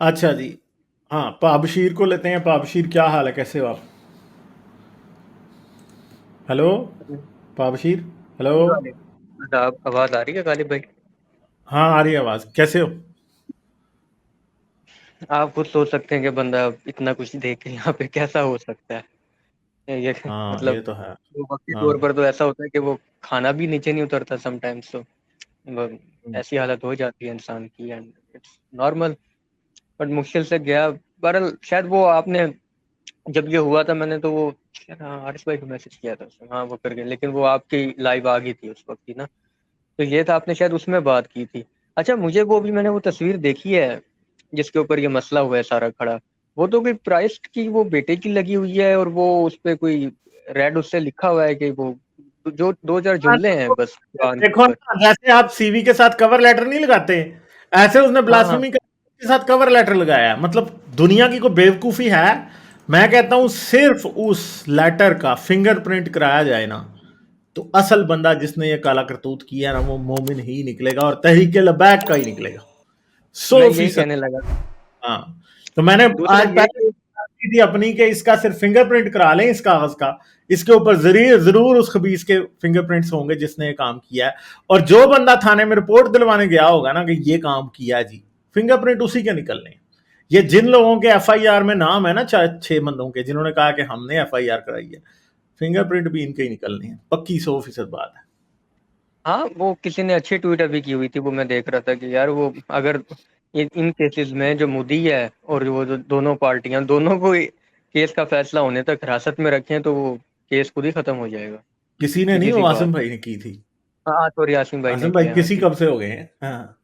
अच्छा जी। हाँ, पाबशीर को लेते हैं। पाबशीर, क्या हाल है, कैसे हो आप? हेलो। पाबशीर। हेलो। गालिब आप आवाज आ रही है गालिब भाई। हाँ, आ रही है आवाज़, कैसे हो? आप खुद सोच सकते हैं कि बंदा इतना कुछ देख के यहाँ पे कैसा हो सकता है ये हाँ, ये मतलब तो है। वो वक्ती हाँ, तौर पर तो ऐसा होता है कि वो खाना भी नीचे नहीं उतरता समटाइम्स। तो ऐसी हालत हो जाती है इंसान की एंड इट्स नॉर्मल। बट मुश्किल से गया। बहरहाल शायद वो आपने जब ये हुआ था मैंने तो वो शायद हाँ हारिस भाई को मैसेज किया था उसने, हाँ वो कर गया, लेकिन वो आपकी लाइव आ गई थी उस वक्त ही ना। तो ये था आपने शायद उसमें बात की थी। अच्छा मुझे वो भी मैंने वो तस्वीर देखी है जिसके ऊपर ये मसला हुआ है सारा खड़ा। वो तो कोई प्राइस्ट की वो बेटे की लगी हुई है और वो उस पे कोई रेड उससे लिखा हुआ है कि वो जो दो चार हाँ, जुमले हैं बस कुरान के देखो ऊपर। ना, जैसे आप सीवी के साथ कवर लेटर नहीं लगाते, ऐसे उसने हाँ हाँ। ब्लास्फेमी के साथ कवर लेटर लगाया है। मतलब दुनिया की कोई बेवकूफ़ी है। मैं कहता हूँ सिर्फ उस लेटर का फिंगरप्रिंट कराया जाए ना, तो असल बंदा जिसने ये काला करतूत किया है ना, वो मोमिन ही निकलेगा और तहरीके लबैक का ही निकलेगा। मैं सौ यही फीसद कहने लगा। हाँ। तो मैंने दूसरा आज ये पहले कि बात की थी अपनी कि इसका सिर्फ फिंगरप्रिंट करा लें इस कागज का। इसके ऊपर जरूर जरूर उस खबीस के फिंगरप्रिंट्स होंगे जिसने ये काम किया है। और जो बंदा थाने में रिपोर्ट दिलवाने गया होगा ना कि ये काम किया है जी, फिंगरप्रिंट उसी के निकलने हैं। ये जिन लोगों के एफआईआर में नाम है ना, चार छह बंदों के जिन्होंने कहा कि हमने एफआईआर कराई है, फिंगरप्रिंट भी इनके ही निकलने हैं, पक्की 100% बात है। हाँ वो किसी ने अच्छी ट्वीट अभी की हुई थी, वो मैं देख रहा था कि यार वो अगर इन केसेस में जो मोदी है और वो जो दोनों पार्टियां दोनों को केस का फैसला होने तक हिरासत में रखें तो वो केस खुद ही खत्म हो जाएगा। किसी ने नहीं, सीधी वो सी आसिम बात। भाई ने की थी। हाँ सॉरी आसिम भाई ने आसिम भाई किया, हाँ किसी ठीक। कब से हो गए हैं। हाँ।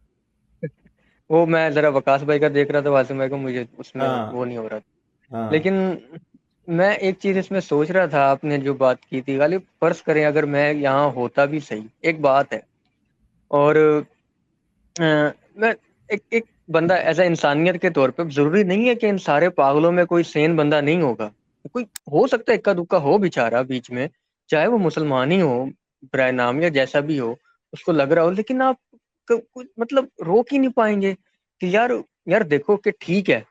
वो मैं जरा वकास भाई का देख रहा था, आसिम भाई को मुझे उसमें वो हाँ। नहीं हो रहा था। हाँ। लेकिन मैं एक चीज इसमें सोच रहा था, आपने जो बात की थी गालिब, फर्ज करें अगर मैं यहाँ होता भी सही, एक बात है। और मैं एक एक बंदा ऐसा इंसानियत के तौर पे, जरूरी नहीं है कि इन सारे पागलों में कोई सेन बंदा नहीं होगा। कोई हो सकता है इक्का दुक्का हो बेचारा बीच में, चाहे वो मुसलमान ही हो, बराए नाम या जैसा भी हो, उसको लग रहा हो, लेकिन आप मतलब रोक ही नहीं पाएंगे कि यार देखो कि ठीक है,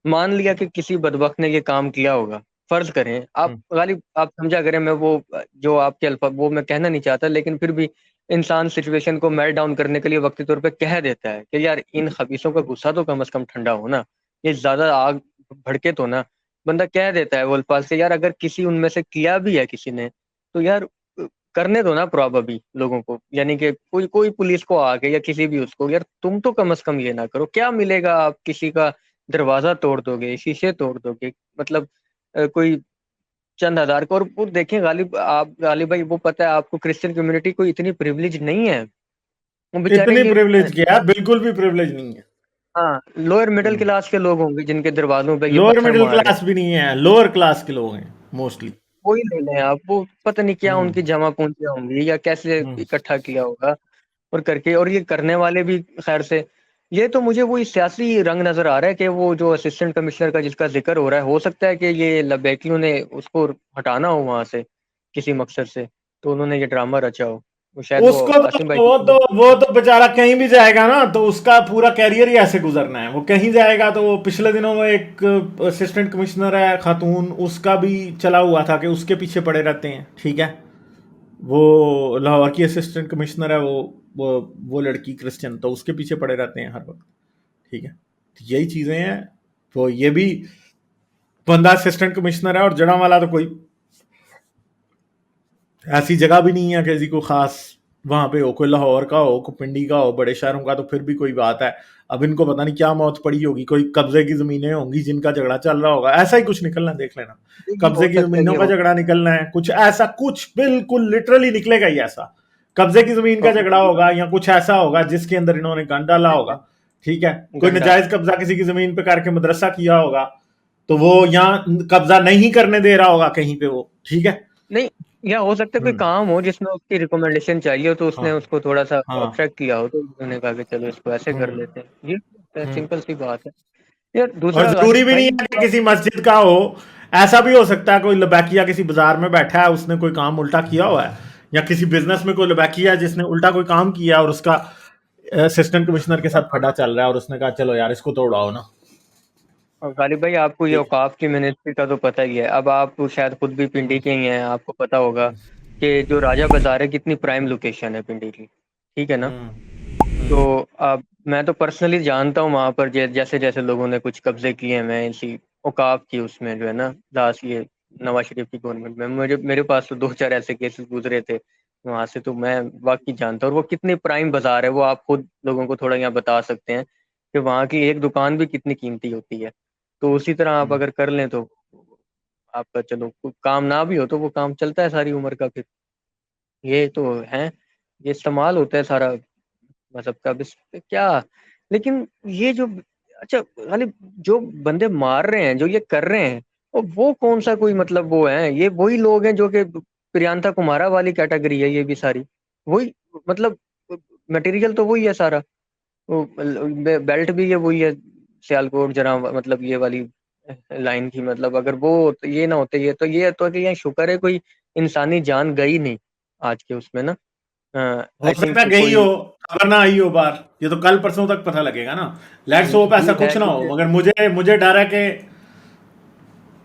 मान लिया कि किसी बदबख्त ने ये काम किया होगा। फर्ज करें आप हम्म। गालिब आप समझा करें, मैं वो जो आपके अल्फा वो मैं कहना नहीं चाहता, लेकिन फिर भी इंसान सिचुएशन को मेल्ट डाउन करने के लिए वक्ती तौर पे कह देता है कि यार इन खबीसों का गुस्सा तो कम से कम ठंडा हो ना, ये ज्यादा आग भड़के तो ना। बंदा कह देता है वो अल्फाज से, यार अगर किसी उनमें से किया भी है किसी ने तो यार करने दो ना प्रॉब अभी लोगों को, यानी कि कोई कोई पुलिस को आके या किसी भी उसको, यार तुम तो कम से कम ये ना करो। क्या मिलेगा, आप किसी का दरवाजा तोड़ दोगे, शीशे तोड़ दोगे, मतलब कोई चंद हजार को। और वो देखें गालिब, आप गालिब भाई वो पता है आपको, क्रिश्चियन कम्युनिटी को इतनी प्रिविलेज नहीं है। वो बेचारे इतनी ये प्रिविलेज क्या है, बिल्कुल भी प्रिविलेज नहीं है। हाँ लोअर मिडिल हम्म। क्लास के लोग होंगे जिनके दरवाजों पे ये लोअर पत्थर मिडिल मार रहे क्लास भी नहीं है, लोअर क्लास के लोग हैं मोस्टली। हैं। वही ले लें आप, वो पता नहीं क्या हम्म। उनकी जमा पूंजियां होंगी या कैसे हम्म। इकट्ठा किया होगा और करके, और ये करने वाले भी खैर से। ये तो मुझे वही सियासी रंग नजर आ रहा है कि वो जो असिस्टेंट कमिश्नर का जिसका जिक्र हो रहा है, हो सकता है कि ये लबैकियों ने उसको हटाना हो वहां से किसी मकसद से, तो उन्होंने ये ड्रामा रचा हो। वो शायद वो उसको आसिम तो भाई की वो तो बेचारा कहीं भी जाएगा ना, तो उसका पूरा कैरियर ही ऐसे गुजरना है। वो कहीं जाएगा तो वो पिछले दिनों में एक असिस्टेंट कमिश्नर है खातून, उसका भी चला हुआ था कि उसके पीछे पड़े रहते हैं, ठीक है। वो लाहौर की असिस्टेंट कमिश्नर है, वो लड़की क्रिश्चियन, तो उसके पीछे पड़े रहते हैं हर वक्त, ठीक है। तो यही चीजें हैं। तो ये भी बंदा असिस्टेंट कमिश्नर है, और जड़ावाला तो कोई ऐसी जगह भी नहीं है कि किसी को खास वहां पे हो, कोई लाहौर का हो, कोई पिंडी का हो, बड़े शहरों का तो फिर भी कोई बात है। अब इनको पता नहीं क्या मौत पड़ी होगी, कोई कब्जे की जमीनें होंगी जिनका झगड़ा चल रहा होगा, ऐसा ही कुछ निकलना, देख लेना। ये कब्जे हो की सकता है, जमीनों ये का हो झगड़ा निकलना है, कुछ ऐसा, कुछ बिल्कुल लिटरली निकलेगा ही ऐसा। कब्जे की जमीन का झगड़ा प्रॉब्लम होगा या कुछ ऐसा होगा जिसके अंदर इन्होंने गन डाला होगा, ठीक है। कोई गंडा। नजायज कब्जा किसी की जमीन पे करके मदरसा किया होगा, तो वो यहाँ कब्जा नहीं करने दे रहा होगा कहीं पे वो, ठीक है। नहीं, या हो सकता है कोई हम्म। काम हो जिसमें उसकी रिकमेंडेशन चाहिए हो, तो उसने हाँ। उसको थोड़ा सा हाँ। ऑब्स्ट्रैक्ट किया हो, तो उन्होंने कहा कि चलो इसको ऐसे कर हम्म। लेते हैं। ये हम्म। सिंपल सी बात है। यार और दूसरा जरूरी गालिब भी नहीं भाई है कि किसी मस्जिद का हो। ऐसा भी हो सकता है कोई लबैकिया किसी बाजार में बैठा है, उसने कोई काम उल्टा किया हुआ है, या किसी बिजनेस में कोई लबैकिया है जिसने उल्टा कोई काम किया, और उसका असिस्टेंट कमिश्नर के साथ फटा चल रहा है, और उसने कहा चलो यार इसको तो उड़ाओ ना। और गालिब भाई, आपको ये ठीक औकाफ की मिनिस्ट्री का तो पता ही है। अब आप शायद खुद भी है। पिंडी के ही हैं, आपको पता होगा कि जो राजा बाजार है कितनी प्राइम लोकेशन है पिंडी की, ठीक है ना। तो अब मैं तो पर्सनली जानता हूँ वहां पर जैसे जैसे लोगों ने कुछ कब्जे किए हैं, मैं इसी औकाफ की उसमें जो है ना, लास्ट ये नवाज शरीफ की गवर्नमेंट में मेरे पास तो दो चार ऐसे केसेस गुजरे थे वहां से, तो मैं वाकई जानता हूँ। और वो कितनी प्राइम बाजार है, वो आप खुद लोगों को थोड़ा यहाँ बता सकते हैं कि वहाँ की एक दुकान भी कितनी कीमती होती है। तो उसी तरह आप अगर कर लें तो आपका, चलो कोई काम ना भी हो तो वो काम चलता है सारी उम्र का फिर। ये तो है, ये इस्तेमाल होता है सारा मजहब का भी क्या। लेकिन ये जो, अच्छा खाली जो बंदे मार रहे हैं, जो ये कर रहे हैं, वो कौन सा कोई मतलब वो है, ये वही लोग हैं जो कि प्रियंका कुमारा वाली कैटेगरी है ये भी सारी, वही मतलब मटेरियल तो वही है सारा। वो बेल्ट भी ये वही है, सियालकोट जरा मतलब ये वाली लाइन की, मतलब अगर वो ये ना होते, ये तो कि ये शुक्र है कोई इंसानी जान गई नहीं आज के उसमें ना। हो आई सकता थिंक है गई कोई हो, खबर ना आई हो बाहर, ये तो कल परसों तक पता लगेगा ना। लेट्स होप ऐसा उम्मीद है कुछ ना हो, कि मगर मुझे मुझे डर है कि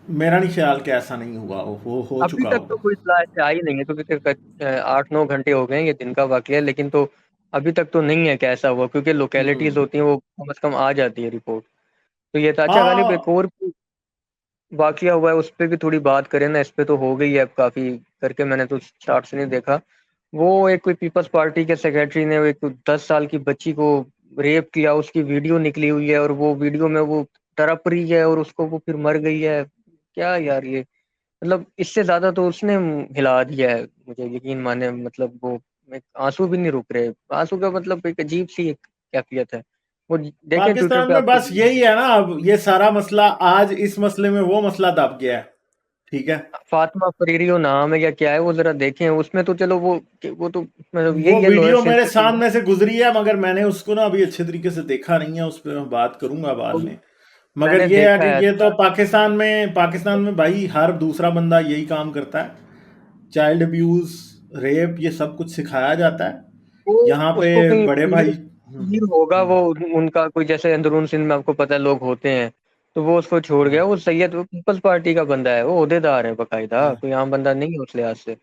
मेरा नहीं ख्याल कि ऐसा नहीं होगा, वो हो अभी चुका तक तो होगा। कोई इत्तला ऐसे आई नहीं है, क्योंकि 8-9 घंटे हो गए हैं, ये दिन का वाकया है, लेकिन तो अभी तक तो नहीं है कि ऐसा हुआ, क्योंकि लोकेलिटीज हम्म। होती हैं वो कम से कम आ जाती है रिपोर्ट। तो ये था। अच्छा गालिब, एक हाँ। और वाकया हुआ है, उस पर भी थोड़ी बात करें ना, इस पे तो हो गई है अब काफी करके, मैंने तो स्टार्ट से नहीं देखा। वो एक कोई पीपल्स पार्टी के सेक्रेटरी ने एक 10 साल की बच्ची को रेप किया, उसकी वीडियो निकली हुई है, और वो वीडियो में वो तड़प रही है और उसको वो फिर मर गई है। क्या यार ये, मतलब इससे ज्यादा तो उसने हिला दिया है, मुझे यकीन माने, मतलब वो आंसू भी नहीं रुक रहे। आंसू का मतलब एक अजीब सी एक कैफियत है वो। देखें ट्विटर पाकिस्तान पे में आपको। बस यही है ना, अब ये सारा मसला, आज इस मसले में वो मसला दब गया है। ठीक है। फातिमा फरीरियो नाम है या क्या है, वो जरा देखें उसमें तो चलो वो तो मतलब वो यही है, लॉयर वीडियो मेरे सिंपैथी है। सामने से गुजरी है, मगर मैंने उसको ना अभी अच्छे तरीके से देखा नहीं है, उस पर मैं बात करूंगा बाद तो में। मगर मैंने ये है देखा कि है। ये तो पाकिस्तान में भाई हर दूसरा बंदा यही काम करता है। चाइल्ड अब्यूज, रेप, ये सब कुछ सिखाया जाता है वो यहाँ पे। उसको कहीं बड़े भाई। पीर होगा वो, उनका कोई जैसे अंदरून सिंध में आपको पता है लोग होते हैं, तो वो उसको छोड़ गया। वो सैयद, वो पीपल्स पार्टी का बंदा है, वो ओहदेदार है बकायदा, हाँ कोई आम बंदा नहीं है उस लिहाज से।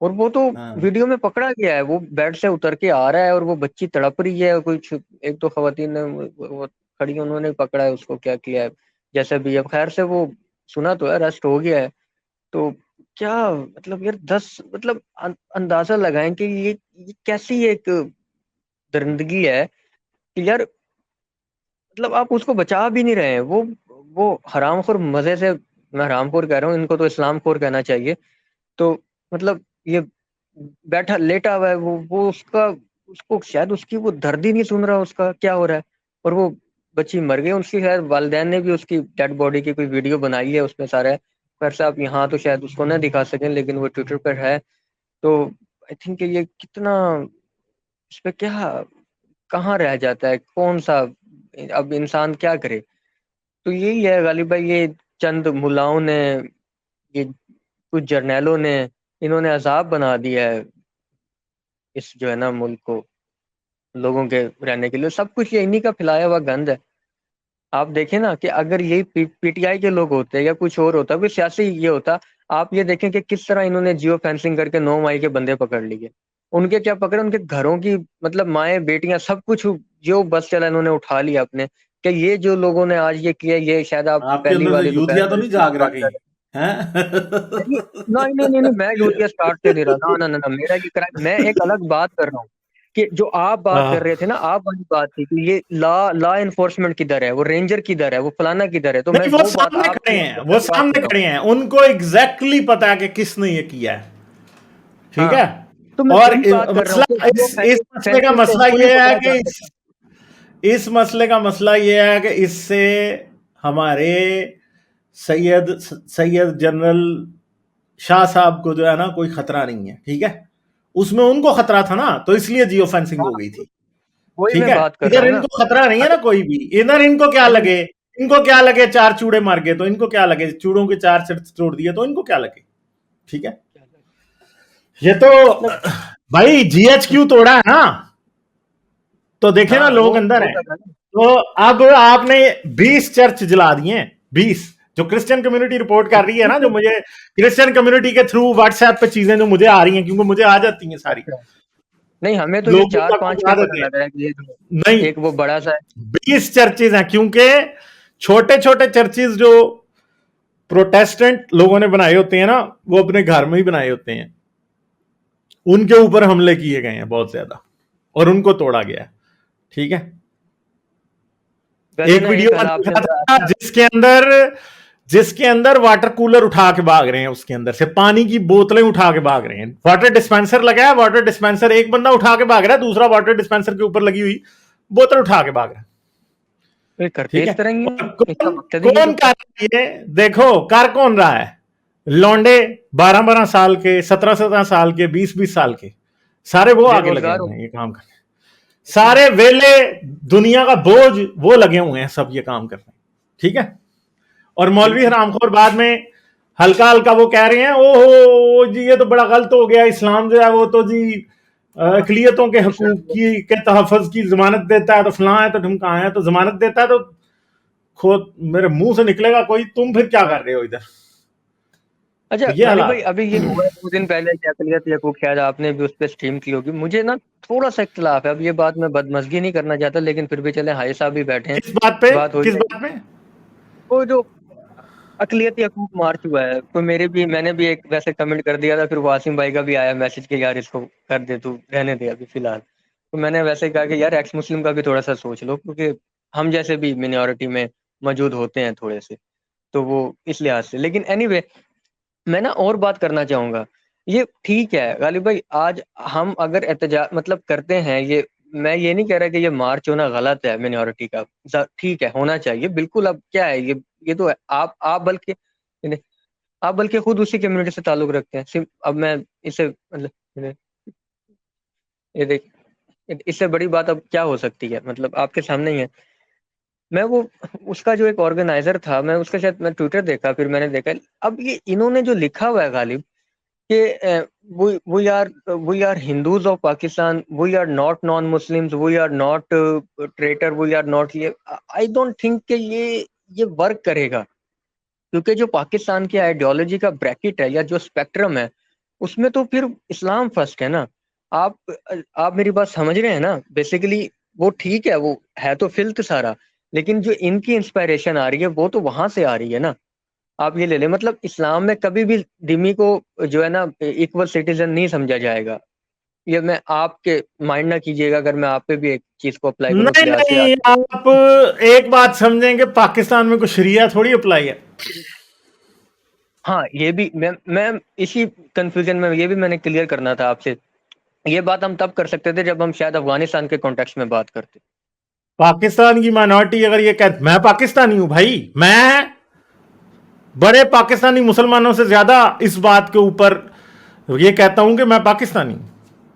और वो तो हाँ वीडियो में पकड़ा गया है, वो बेड से उतर के आ रहा है और वो बच्ची तड़प रही है, कुछ एक दो खवातीन ने वो खड़ी, उन्होंने पकड़ा है उसको, क्या किया है जैसे भी। अब खैर से वो सुना तो है, अरेस्ट हो गया है। तो क्या मतलब यार, 10 मतलब अंदाजा लगाएं कि ये कैसी एक दरिंदगी है कि यार, मतलब आप उसको बचा भी नहीं रहे हैं। वो हरामखोर मजे से, मैं हरामखोर कह रहा हूँ, इनको तो इस्लामखोर कहना चाहिए। तो मतलब ये बैठा लेटा हुआ है, वो उसका, उसको शायद उसकी वो दर्द ही नहीं सुन रहा उसका क्या हो रहा है। और वो बच्ची मर गई, उसकी खैर वालिदैन ने भी उसकी डेड बॉडी की कोई वीडियो बनाई है, उसमें सारा है। खैर से आप यहाँ तो शायद उसको ना दिखा सकें, लेकिन वो ट्विटर पर है। तो आई थिंक ये कितना, इस पे क्या, कहाँ रह जाता है कौन सा, अब इंसान क्या करे। तो यही है गालिब भाई, ये चंद मुल्लाओं ने, ये कुछ जर्नैलों ने, इन्होंने अजाब बना दिया है इस जो है ना मुल्क को, लोगों के रहने के लिए सब कुछ ये इन्हीं का फैलाया हुआ गंद है। आप देखें ना कि अगर यही पीटीआई के लोग होते या कुछ और होता, कोई सियासी ये होता, आप ये देखें कि किस तरह इन्होंने जियो फेंसिंग करके 9 मई के बंदे पकड़ लिए। उनके क्या पकड़े, उनके घरों की मतलब माएँ बेटियां सब कुछ जो बस चला इन्होंने उठा लिया अपने। कि ये जो लोगों ने आज ये किया, ये शायद आप आपके पहली अंदर से वाली दोपहर यूथिया तो वाली नहीं चीज जाग रहा बात कर कहीं? रहे हैं? हैं। नहीं नहीं नहीं नहीं, मैं यूरिया स्टार्ट से नहीं रहा, ना ना ना ना, मेरा ये क्राइम, मैं एक अलग बात कर रहा हूँ कि जो आप बात कर हाँ। रहे थे ना, आप वाली बात थी कि ये लॉ लॉ एनफोर्समेंट किधर है, वो रेंजर किधर है, वो फलाना किधर है, तो मैं नहीं, वो वो बात सामने खड़े आपकी हैं, वो बात कर सामने रहा हूँ। खड़े हैं, उनको एग्जैक्टली पता है कि किसने ये किया है। ठीक हाँ, है। तो मैं और वही बात कर रहा हूँ मसला, कि जियो इस मसले का फेंसिंग से मसला इनको नहीं ये है पकड़ा कि जा सकता। इस मसले का मसला ये है कि इससे हमारे सैयद सैयद जनरल शाह साहब को जो है ना कोई खतरा नहीं है। ठीक है। उसमें उनको खतरा था ना, तो इसलिए जियो फेंसिंग हो हाँ, गई थी। वही ठीक मैं है। बात कर रहा इधर हूँ ना। इनको खतरा नहीं है ना अगर कोई भी, इधर इनको क्या नहीं, लगे, इनको क्या लगे, चार चूड़े मार गए तो इनको क्या लगे, चूड़ों के चार सेट तोड़ दिए तो इनको क्या लगे। ठीक है। ये तो मतलब भाई जीएचक्यू तोड़ा है ना, तो देखे ना हाँ, लोग वो अंदर वो हैं। कर रहा है ना। तो अब आपने 20 चर्च जला दिए, 20 जो क्रिश्चियन कम्युनिटी रिपोर्ट कर रही है ना, जो मुझे क्रिश्चियन कम्युनिटी के थ्रू व्हाट्सएप पे चीजें जो मुझे आ रही हैं, क्योंकि मुझे आ जाती हैं सारी, अच्छा। नहीं, हमें तो ये लोगों चार का पांच का पहुंचा ही पता देते हैं। लग रहा है कि ये जो नहीं, एक वो बड़ा सा है। 20 चर्चेज हैं, क्योंकि छोटे छोटे चर्चेज जो प्रोटेस्टेंट लोगों ने बनाए होते हैं ना, वो अपने घर में ही बनाए होते हैं, उनके ऊपर हमले किए गए हैं बहुत ज्यादा, और उनको तोड़ा गया है। ठीक है, वैसे एक ना वीडियो एक में कल आपने देखा बड़ा था अच्छा। जिसके अंदर वाटर कूलर उठा के भाग रहे हैं, उसके अंदर से पानी की बोतलें उठा के भाग रहे हैं, वाटर डिस्पेंसर लगा है, वाटर डिस्पेंसर एक बंदा उठा के भाग रहा है, दूसरा वाटर डिस्पेंसर के ऊपर लगी हुई बोतल उठा के भाग रहा है। ये करते ठीक इस है, तरह ही है, और इसका कौन मकसद ही ये कौन होता कर रहा है ये? देखो कर कौन रहा है, लौंडे 12-12 साल के, 17-17 साल के, 20-20 साल के, सारे वो है आगे लगे बेरोजगार हुए हो। हैं ये काम करने, सारे वेले, दुनिया का बोझ वो लगे हुए हैं सब ये काम करने। ठीक है, और मौलवी बिल्कुल हरामखोर बाद में हल्का हल्का वो कह रहे हैं, ओहो जी ये तो बड़ा गलत हो गया, इस्लाम जो है वो तो जी अकलियतों के हकूक इस्लाम। की के तहफ़्फ़ुज़ की जमानत देता है, तो फलां है तो ढमका है, तो जमानत देता है, तो खुद मेरे मुंह से निकलेगा कोई, तुम फिर क्या कर रहे हो इधर? अच्छा तो ये गालिब भाई, हालात अभी ये हुआ 2 दिन पहले कि अकलियत यकूब, शायद आपने भी उस पर स्ट्रीम की होगी। मुझे ना थोड़ा सा इख्तलाफ है, अब ये बात मैं बदमज़गी नहीं करना चाहता, लेकिन फिर भी चले, हाई साहब भी बैठे हैं, किस बात पे, बात हो किस जाएगी। बात पे? वो जो अकलियत यकूब मार्च हुआ है, तो मैंने भी एक वैसे कमेंट कर दिया था, फिर वासिम भाई का भी आया मैसेज कि यार इसको कर दे, तू रहने दे अभी फिलहाल। तो मैंने वैसे कहा कि यार एक्स मुस्लिम का भी थोड़ा सा सोच लो, क्योंकि हम जैसे भी मिनॉरिटी में मौजूद होते हैं थोड़े से, तो वो इस लिहाज से। लेकिन एनीवे, मैं ना और बात करना चाहूंगा। ये ठीक है गालिब भाई, आज हम अगर एहतजाज मतलब करते हैं, ये मैं ये नहीं कह रहा कि ये मार्च होना गलत है मिनॉरिटी का, ठीक है होना चाहिए बिल्कुल। अब क्या है ये तो है, आप बल्कि खुद उसी कम्युनिटी से ताल्लुक रखते हैं। अब मैं इसे मतलब ये देख, इससे बड़ी बात अब क्या हो सकती है, मतलब आपके सामने ही है। मैं वो उसका जो एक ऑर्गेनाइजर था, मैं उसका शायद मैं ट्विटर देखा, फिर मैंने देखा अब ये इन्होंने जो लिखा हुआ है गालिब कि we are Hindus of Pakistan, we are not non Muslims, we are not traitor, we are not, ये आई डोंट थिंक कि ये वर्क करेगा। क्योंकि जो पाकिस्तान की आइडियोलॉजी का ब्रैकेट है या जो स्पेक्ट्रम है, उसमें तो फिर इस्लाम फर्स्ट है ना। आप आप मेरी बात समझ रहे हैं ना बेसिकली। वो ठीक है, वो है तो फिल्थ सारा, लेकिन जो इनकी इंस्पायरेशन आ रही है वो तो वहां से आ रही है ना। आप ये ले लें, मतलब इस्लाम में कभी भी दिमी को जो है ना इक्वल सिटीजन नहीं समझा जाएगा। ये मैं आपके माइंड ना कीजिएगा अगर मैं आप पे भी एक चीज को अप्लाई करूँ उस नहीं लिहाज से नहीं, आप एक बात समझेंगे, पाकिस्तान में कुछ शरिया थोड़ी अप्लाई है। हाँ, ये भी मैं इसी कंफ्यूजन में, ये भी मैंने क्लियर करना था आपसे। ये बात हम तब कर सकते थे जब हम शायद अफगानिस्तान के कॉन्टेक्स्ट में बात करते। पाकिस्तान की माइनॉरिटी अगर ये कह, मैं पाकिस्तानी हूं भाई, मैं बड़े पाकिस्तानी मुसलमानों से ज्यादा इस बात के ऊपर ये कहता हूं कि मैं पाकिस्तानी हूं।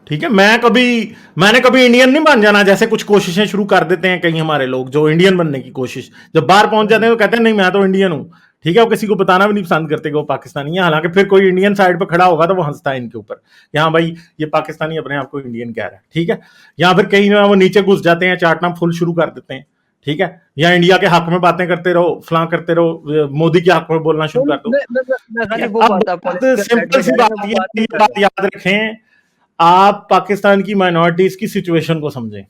ठीक है, मैंने कभी इंडियन नहीं बन जाना, जैसे कुछ कोशिशें शुरू कर देते हैं कई हमारे लोग, जो इंडियन बनने की कोशिश, जब बाहर पहुंच जाते हैं तो कहते हैं नहीं मैं तो इंडियन हूं। ठीक है, वो किसी को बताना भी नहीं पसंद करते कि वो पाकिस्तानी है, हालांकि फिर कोई इंडियन साइड पर खड़ा होगा तो वो हंसता है इनके ऊपर, यहाँ भाई ये पाकिस्तानी अपने आप को इंडियन कह रहा है। ठीक है, या फिर कहीं ना वो नीचे घुस जाते हैं, चाटना फुल शुरू कर देते हैं। ठीक है, या इंडिया के हक में बातें करते रहो, फलां करते रहो, मोदी के हक में बोलना शुरू कर दो। मैं ठीक खाली है, वो अब बात, आप बात पॉलिटिकल साइड सिंपल में सी जा रहे हैं, बात मैं वो बात ये नहीं कर बात रहा। याद रखें, आप पाकिस्तान की माइनॉरिटीज की सिचुएशन को समझें।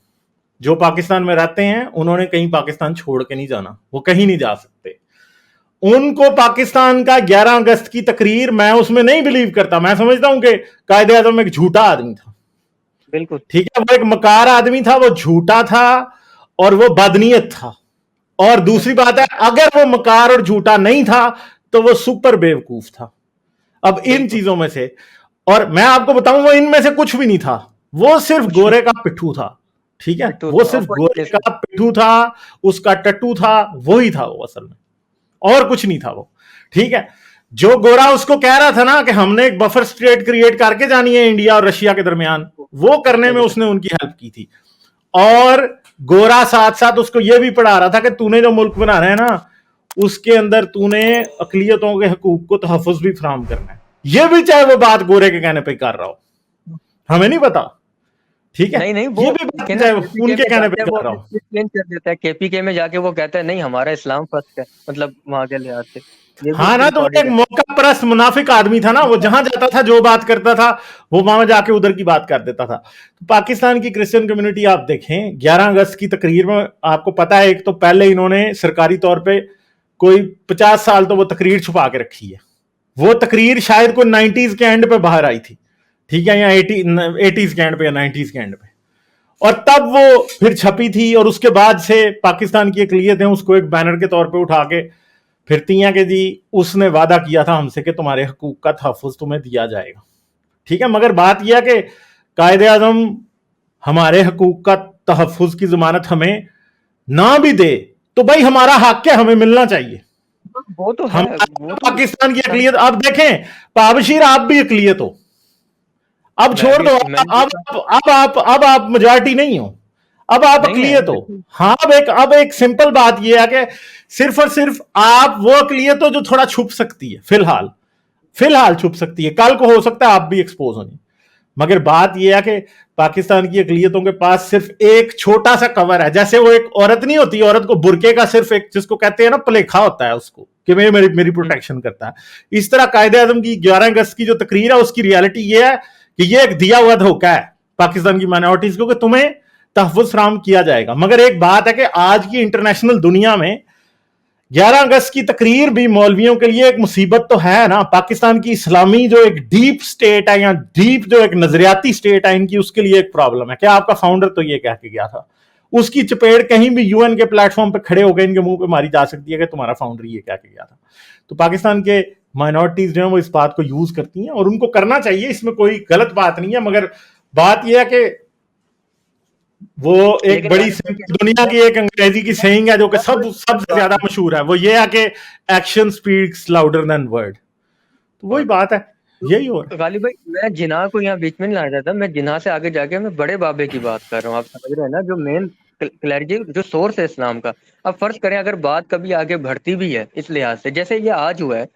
जो पाकिस्तान में रहते हैं उन्होंने कहीं पाकिस्तान छोड़ के नहीं जाना, वो कहीं नहीं जा सकते। उनको पाकिस्तान का 11 अगस्त की तकरीर, मैं उसमें नहीं बिलीव करता। मैं समझता हूं कि कायदे आजम एक झूठा आदमी था। बिल्कुल। ठीक है, वो एक मकार आदमी था, वो झूठा था और वो बदनीयत था। और दूसरी बात है, अगर वो मकार और झूठा नहीं था तो वो सुपर बेवकूफ था। अब इन बिल्कुल चीजों में से, और मैं आपको बताऊं वो इनमें से कुछ भी नहीं था, वो सिर्फ कुछ नहीं। गोरे का पिट्ठू था। ठीक है, पिट्ठू वो था सिर्फ गोरे अपॉर्चुनिस्ट। का पिट्ठू था, उसका टट्टू था, वही था वो असल में, और कुछ नहीं था वो। ठीक है, जो गोरा उसको कह रहा था ना कि हमने एक बफर स्टेट क्रिएट करके जानी है इंडिया और रशिया के दरमियान, वो करने में उसने उनकी हेल्प की थी। और गोरा साथ साथ उसको यह भी पढ़ा रहा था कि तूने जो मुल्क बना रहा है ना, उसके अंदर तूने अकलियतों के हकूक को तहफ़्फ़ुज़ भी फराहम करना है। यह भी चाहे वो बात गोरे के कहने पे कर रहा हो, हमें नहीं पता। ठीक है, नहीं नहीं, ये वो भी बात देखिए ना, है, केपीके उनके में कहने जाके पे वो कह रहा अपनी हूँ। चीज चेंज कर देता है, केपीके में जाके वो कहता है नहीं हमारा इस्लाम फर्स्ट है, मतलब वहां के लिहाज से ये भी हाँ उसकी ना, तो वो एक रिकॉर्डेड है। मौका परस्त मुनाफिक आदमी था ना, वो जहां जाता था जो बात करता था वो वहां जाके उधर की बात कर देता था। तो पाकिस्तान की क्रिश्चियन कम्युनिटी आप देखें, 11 अगस्त की तकरीर में आपको पता है, एक तो पहले इन्होंने सरकारी तौर पे कोई 50 साल तो वो तकरीर छुपा के रखी है। वो तकरीर शायद कोई 90s के एंड पे बाहर आई थी, ठीक है, या 80s के एंड पे या 90s के एंड पे, और तब वो फिर छपी थी, और उसके बाद से पाकिस्तान की अकलियत है उसको एक बैनर के तौर पे उठा के फिरती हैं कि जी उसने वादा किया था हमसे कि तुम्हारे हकूक का तहफ़्फ़ुज़ तुम्हें दिया जाएगा। ठीक है, मगर बात यह है कि कायदे आजम हमारे हकूक का तहफ़्फ़ुज़ की जमानत हमें ना भी दे तो भाई हमारा हक है, हमें मिलना चाहिए। वो तो है, हमारा वो तो पाकिस्तान की सब अकलियत, आप देखें पाबशीर आप भी अकलियत हो, अब मैं छोड़ भी दो, मैं भी देखता हूँ। अब आप मेजॉरिटी नहीं हो, अब आप नहीं है अकलियत हो। बिल्कुल। हाँ, अब एक सिंपल बात यह है कि सिर्फ और सिर्फ आप वो अकलियत हो जो थोड़ा छुप सकती है, फिलहाल छुप सकती है, कल को हो सकता है आप भी एक्सपोज हो जाए। मगर बात यह है कि पाकिस्तान की अकलियतों के पास सिर्फ एक छोटा सा कवर है, जैसे वो एक औरत नहीं होती, औरत को बुरके का सिर्फ एक, जिसको कहते हैं ना, प्लेखा होता है उसको कि मेरी हम्म, प्रोटेक्शन करता है। इस तरह कायदे आजम की 11 अगस्त की जो तकरीर है उसकी रियलिटी ये है कि ये एक दिया हुआ धोखा है पाकिस्तान की माइनॉरिटीज को कि तुम्हें तहफ़्फ़ुज़ फराहम किया जाएगा। मगर एक बात है कि आज की इंटरनेशनल दुनिया में 11 अगस्त की तकरीर भी मौलवियों के लिए एक मुसीबत तो है ना। पाकिस्तान की इस्लामी जो एक डीप स्टेट है, या डीप जो एक नजरियाती स्टेट है इनकी, उसके लिए एक प्रॉब्लम है। क्या आपका फाउंडर तो ये कह के गया था, उसकी चपेट कहीं भी यूएन के प्लेटफॉर्म पे खड़े होकर इनके मुंह पे मारी जा सकती है कि तुम्हारा फाउंडर ये कह के गया था। तो पाकिस्तान के माइनॉरिटीज जो है वो इस बात को यूज करती हैं, और उनको करना चाहिए, इसमें कोई गलत बात नहीं है। मगर बात यह है कि वो एक लेकिन बड़ी गालिब भाई दुनिया की एक अंग्रेजी की सेइंग है जो कि मैं सब वही सबसे बात ज्यादा मशहूर है, वो ये है कि action speaks louder than word. तो वही बात है, यही हो रहा तो गालिब भाई मैं जिनाह को यहाँ बीच में नहीं लाना चाहता, मैं जिनाह से आगे जाके मैं बड़े बाबे की बात कर रहा हूँ, आप समझ रहे हैं ना, जो मेन क्लैरिटी जो सोर्स है इस्लाम का। अब फर्ज करें अगर बात कभी आगे बढ़ती भी है इस लिहाज से जैसे ये आज हुआ है,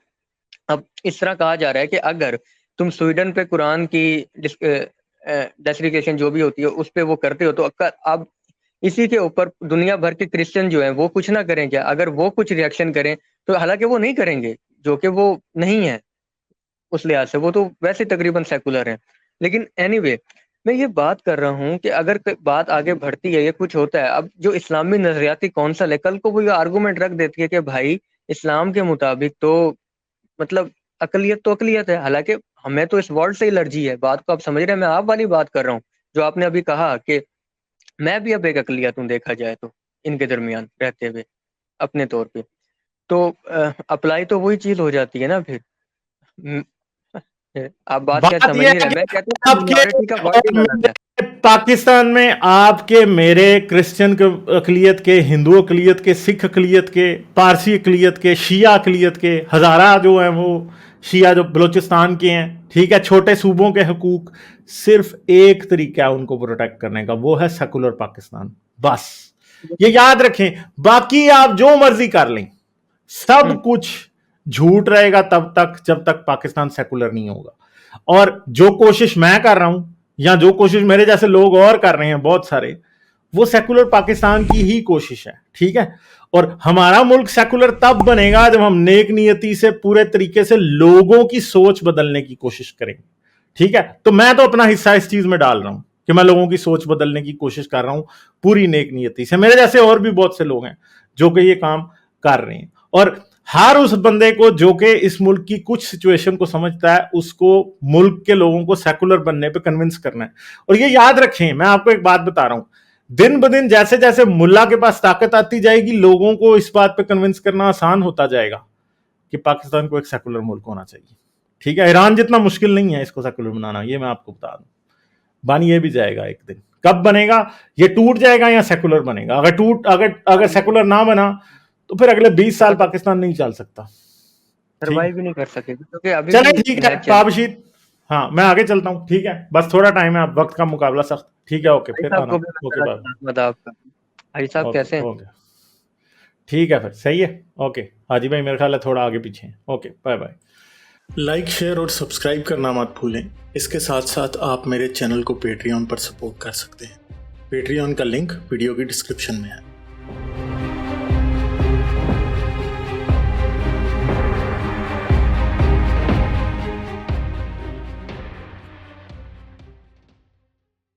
अब इस तरह कहा जा रहा है कि अगर तुम स्वीडन पे कुरान की डेस्टिफिकेशन जो भी होती है उस पे वो करते हो तो अब इसी के ऊपर दुनिया भर के क्रिश्चियन जो है वो कुछ ना करें क्या? अगर वो कुछ रिएक्शन करें तो हालांकि वो नहीं करेंगे, जो कि वो नहीं है उस लिहाज से, वो तो वैसे तकरीबन सेकुलर है। लेकिन एनीवे मैं ये बात कर रहा हूँ कि अगर बात आगे बढ़ती है, ये कुछ होता है, अब जो इस्लामी नजरियाती कौंसल है कल को वो ये आर्गूमेंट रख देती है कि भाई इस्लाम के मुताबिक तो मतलब अकलियत तो अकलियत है, हालांकि हमें तो इस वर्ड से एलर्जी है। बात को आप समझ रहे हैं, मैं आप वाली बात कर रहा हूँ जो आपने अभी कहा कि मैं भी अब एक अकलियत हूँ देखा जाए तो इनके दरमियान रहते हुए अपने तौर पे, तो अप्लाई तो वही चीज हो जाती है ना फिर। हम्म, आप बात शायद बात समझ यह नहीं है रहे, कि मैं कहता हूँ कि आपके मिनॉरिटी का वर्ड ही और गलत है। मेरे पाकिस्तान में आपके मेरे क्रिश्चियन अकलियत के, हिंदू अकलियत के, सिख अकलियत के, पारसी अकलियत के, शिया अकलियत के, हज़ारा जो हैं वो शिया जो बलूचिस्तान के हैं, ठीक है, छोटे सूबों के हकूक, सिर्फ एक तरीका है उनको प्रोटेक्ट करने का, वो है सेकुलर पाकिस्तान। बस ये याद रखें, बाकी आप जो मर्जी कर लें, हम्म, सब कुछ झूठ रहेगा तब तक जब तक पाकिस्तान सेकुलर नहीं होगा। और जो कोशिश मैं कर रहा हूं, या जो कोशिश मेरे जैसे लोग और कर रहे हैं बहुत सारे, वो सेकुलर पाकिस्तान की ही कोशिश है। ठीक है, और हमारा मुल्क सेकुलर तब बनेगा जब हम नेक नियति से पूरे तरीके से लोगों की सोच बदलने की कोशिश करेंगे। ठीक है, तो मैं तो अपना हिस्सा इस चीज में डाल रहा हूं कि मैं लोगों की सोच बदलने की कोशिश कर रहा हूं पूरी नेक नियति से। मेरे जैसे और भी बहुत से लोग हैं जो कि ये काम कर रहे हैं, और हर उस बंदे को जो कि इस मुल्क की कुछ सिचुएशन को समझता है, उसको मुल्क के लोगों को सेकुलर बनने पे कन्विंस करना है। और ये याद रखें, मैं आपको एक बात बता रहा हूं, दिन ब दिन जैसे जैसे मुल्ला के पास ताकत आती जाएगी, लोगों को इस बात पे कन्विंस करना आसान होता जाएगा कि पाकिस्तान को एक सेकुलर मुल्क होना चाहिए। ठीक है, ईरान जितना मुश्किल नहीं है इसको सेकुलर बनाना, ये मैं आपको बता दूं। बन ये भी जाएगा एक दिन। कब बनेगा? ये टूट जाएगा या सेकुलर बनेगा। अगर सेकुलर ना बना तो फिर अगले 20 साल पाकिस्तान नहीं चल सकता। ठीक है, सर्वाइव भी नहीं कर सकेगी क्योंकि अभी चले भी ठीक है है चल। पाबशीर। हाँ, मैं आगे चलता हूँ। ठीक है, बस थोड़ा टाइम है, अब वक्त का मुकाबला सख्त। ठीक है, ओके, भाई फिर साहब आना। को भी ओके, मेरा बाय। सलाम आपका। भाई साहब ओके कैसे हैं? ओके, ठीक है, फिर सही है। ओके, हाजी भाई मेरे ख्याल है थोड़ा आगे पीछे हैं। Okay, bye bye. Like, share और सब्सक्राइब करना मत भूलें। इसके साथ साथ आप मेरे चैनल को पेट्रियन पर सपोर्ट कर सकते हैं। पेट्रियन का लिंक वीडियो की डिस्क्रिप्शन में है।